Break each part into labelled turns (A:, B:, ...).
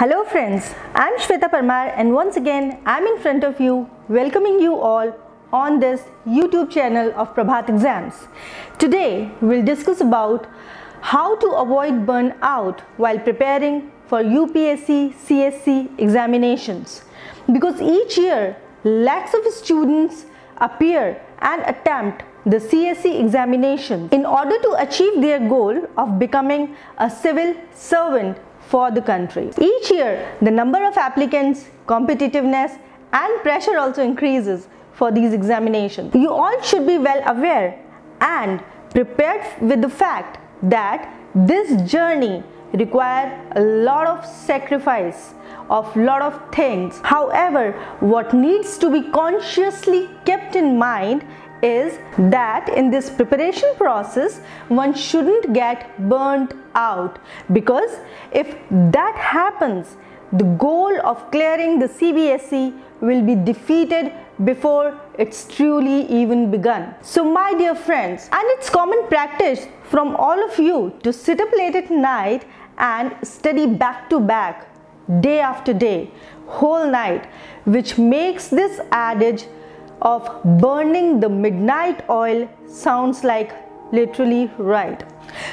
A: Hello friends, I am Shweta Parmar and once again I am in front of you welcoming you all on this YouTube channel of Prabhat Exams. Today we will discuss about how to avoid burnout while preparing for UPSC CSC examinations, because each year lakhs of students appear and attempt the CSC examination in order to achieve their goal of becoming a civil servant for the country. Each year, the number of applicants, competitiveness and pressure also increases for these examinations. You all should be well aware and prepared with the fact that this journey requires a lot of sacrifice of lot of things. However, what needs to be consciously kept in mind is that in this preparation process one shouldn't get burnt out, because if that happens, the goal of clearing the CBSE will be defeated before it's truly even begun. So my dear friends, and it's common practice from all of you to sit up late at night and study back to back, day after day, whole night, which makes this adage of burning the midnight oil sounds like literally right.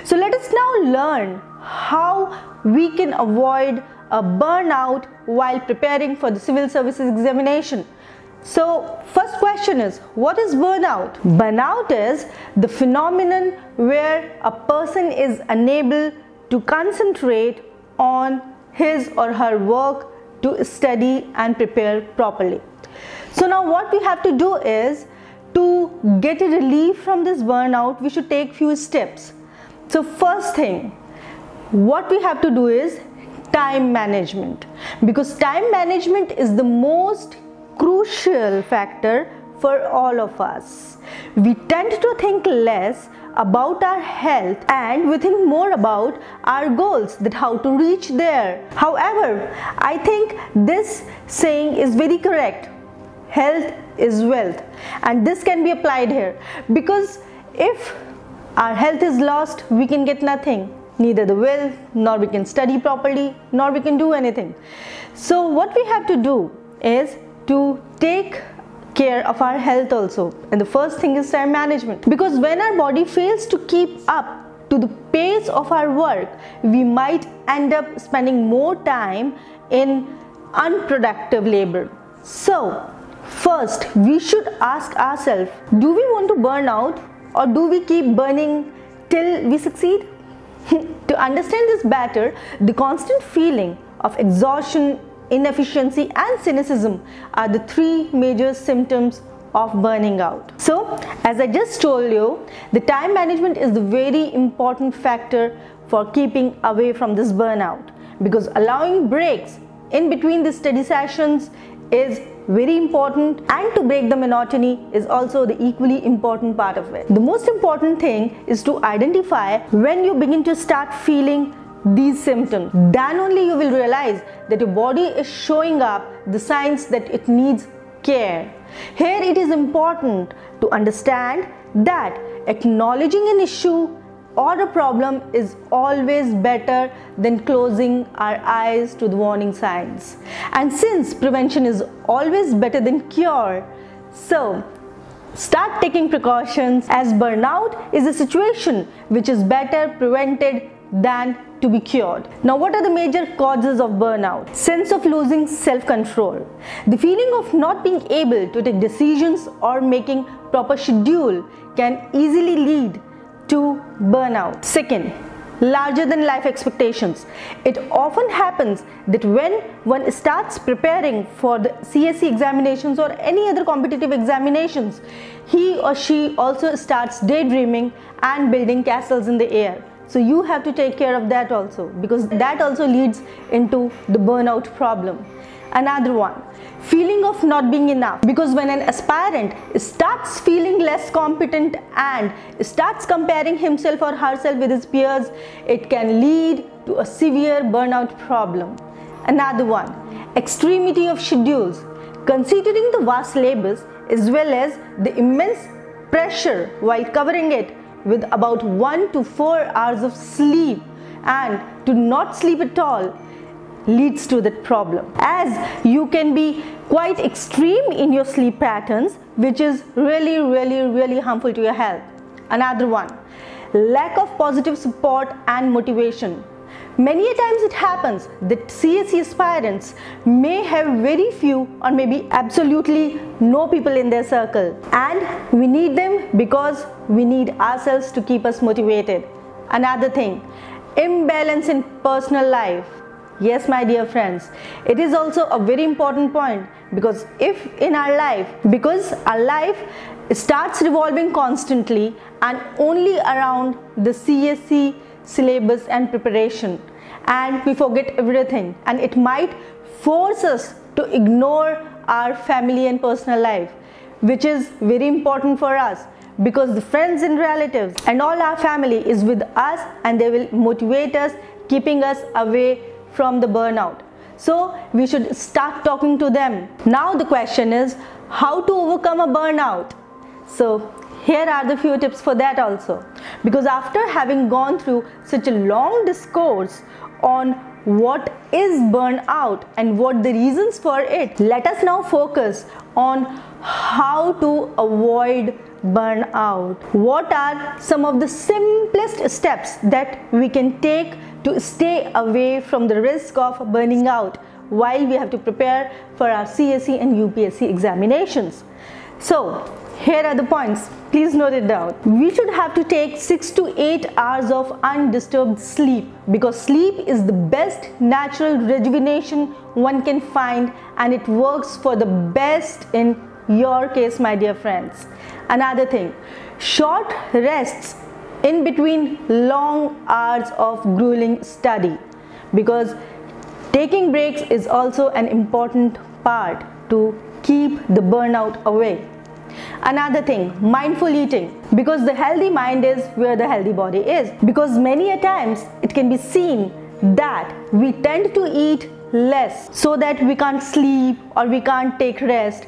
A: So let us now learn how we can avoid a burnout while preparing for the civil services examination. So first question is, what is burnout? Burnout is the phenomenon where a person is unable to concentrate on his or her work to study and prepare properly. So now what we have to do is, to get a relief from this burnout, we should take few steps. So first thing, what we have to do is time management, because time management is the most crucial factor for all of us. We tend to think less about our health and we think more about our goals, that how to reach there. However, I think this saying is very correct. Health is wealth, and this can be applied here, because if our health is lost, we can get nothing, neither the will, nor we can study properly, nor we can do anything. So what we have to do is to take care of our health also, and the first thing is time management, because when our body fails to keep up to the pace of our work, we might end up spending more time in unproductive labor. So first, we should ask ourselves, do we want to burn out, or do we keep burning till we succeed? To understand this better, the constant feeling of exhaustion, inefficiency and cynicism are the three major symptoms of burning out. So, as I just told you, the time management is the very important factor for keeping away from this burnout, because allowing breaks in between the study sessions is very important, and to break the monotony is also the equally important part of it. The most important thing is to identify when you begin to start feeling these symptoms. Then only you will realize that your body is showing up the signs that it needs care. Here it is important to understand that acknowledging an issue or a problem is always better than closing our eyes to the warning signs. And since prevention is always better than cure, so start taking precautions, as burnout is a situation which is better prevented than to be cured. Now, what are the major causes of burnout? Sense of losing self-control. The feeling of not being able to take decisions or making proper schedule can easily lead to burnout. Second, larger than life expectations. It often happens that when one starts preparing for the CSC examinations or any other competitive examinations, he or she also starts daydreaming and building castles in the air. So you have to take care of that also, because that also leads into the burnout problem. Another one, feeling of not being enough, because when an aspirant starts feeling less competent and starts comparing himself or herself with his peers, it can lead to a severe burnout problem. Another one, extremity of schedules. Considering the vast syllabus as well as the immense pressure while covering it with about 1 to 4 hours of sleep, and to not sleep at all, leads to that problem, as you can be quite extreme in your sleep patterns, which is really harmful to your health. Another one, lack of positive support and motivation. Many a times it happens that CSE aspirants may have very few or maybe absolutely no people in their circle, and we need them because we need ourselves to keep us motivated. Another thing, imbalance in personal life. Yes, my dear friends, it is also a very important point, because our life starts revolving constantly and only around the CSE syllabus and preparation, and we forget everything, and it might force us to ignore our family and personal life, which is very important for us, because the friends and relatives and all our family is with us, and they will motivate us, keeping us away from the burnout. So we should start talking to them. Now the question is, how to overcome a burnout? So here are the few tips for that also, because after having gone through such a long discourse on what is burnout and what the reasons for it, let us now focus on how to avoid burnout. What are some of the simplest steps that we can take to stay away from the risk of burning out while we have to prepare for our CSE and UPSC examinations? So here are the points. Please note it down. We should have to take 6 to 8 hours of undisturbed sleep, because sleep is the best natural rejuvenation one can find, and it works for the best in your case, my dear friends. Another thing, short rests in between long hours of grueling study, because taking breaks is also an important part to keep the burnout away. Another thing, mindful eating, because the healthy mind is where the healthy body is, because many a times it can be seen that we tend to eat less so that we can't sleep or we can't take rest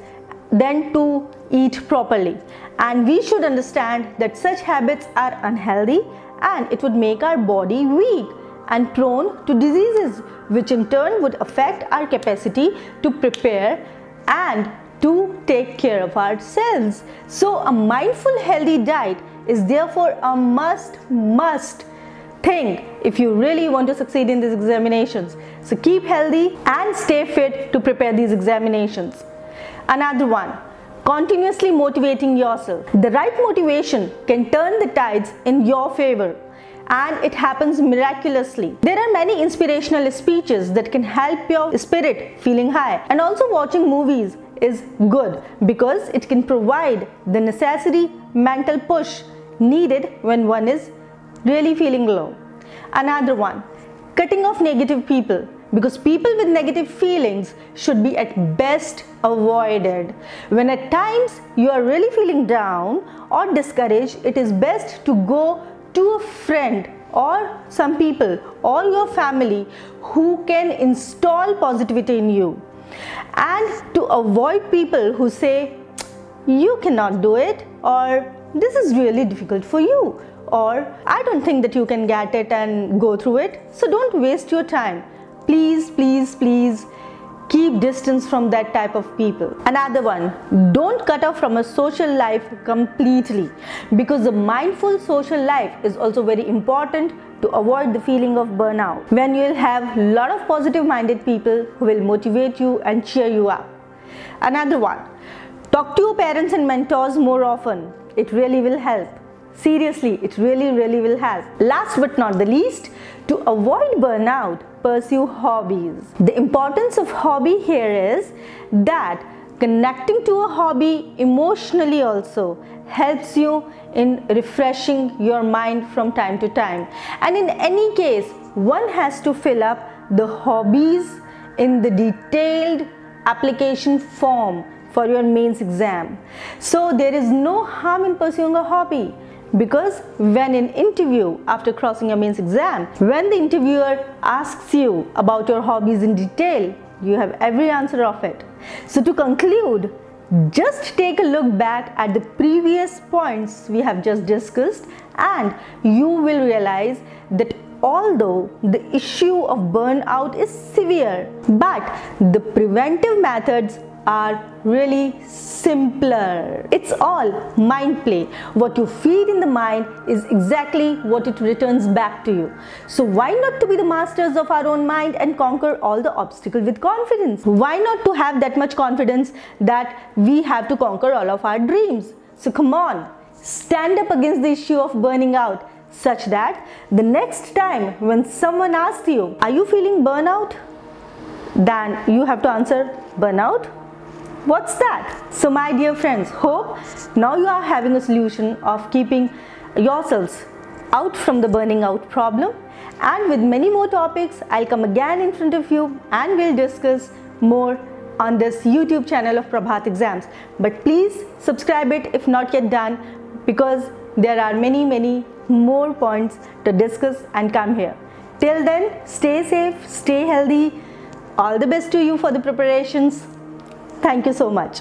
A: than to eat properly, and we should understand that such habits are unhealthy, and it would make our body weak and prone to diseases, which in turn would affect our capacity to prepare and to take care of ourselves. So a mindful healthy diet is therefore a must thing if you really want to succeed in these examinations. So keep healthy and stay fit to prepare these examinations. Another one, continuously motivating yourself. The right motivation can turn the tides in your favor, and it happens miraculously. There are many inspirational speeches that can help your spirit feeling high, and also watching movies is good because it can provide the necessary mental push needed when one is really feeling low. Another one, cutting off negative people, because people with negative feelings should be at best avoided. When at times you are really feeling down or discouraged, it is best to go to a friend or some people or your family who can install positivity in you, and to avoid people who say you cannot do it, or this is really difficult for you, or I don't think that you can get it and go through it. So don't waste your time. Please keep distance from that type of people. Another one, don't cut off from a social life completely, because the mindful social life is also very important to avoid the feeling of burnout, when you will have a lot of positive minded people who will motivate you and cheer you up. Another one, talk to your parents and mentors more often. It really will help. Seriously, it really will help. Last but not the least, to avoid burnout, pursue hobbies. The importance of hobby here is that connecting to a hobby emotionally also helps you in refreshing your mind from time to time. And in any case, one has to fill up the hobbies in the detailed application form for your mains exam. So there is no harm in pursuing a hobby, because when in interview, after crossing your mains exam, when the interviewer asks you about your hobbies in detail, you have every answer of it. So to conclude, just take a look back at the previous points we have just discussed, and you will realize that although the issue of burnout is severe, but the preventive methods are really simpler. It's all mind play. What you feed in the mind is exactly what it returns back to you. So why not to be the masters of our own mind and conquer all the obstacles with confidence? Why not to have that much confidence that we have to conquer all of our dreams? So come on, stand up against the issue of burning out, such that the next time when someone asks you, are you feeling burnout? Then you have to answer, burnout? What's that? So my dear friends, hope now you are having a solution of keeping yourselves out from the burning out problem, and with many more topics I'll come again in front of you and we'll discuss more on this YouTube channel of Prabhat Exams. But please subscribe it if not yet done, because there are many more points to discuss and come here. Till then, stay safe, stay healthy. All the best to you for the preparations. Thank you so much.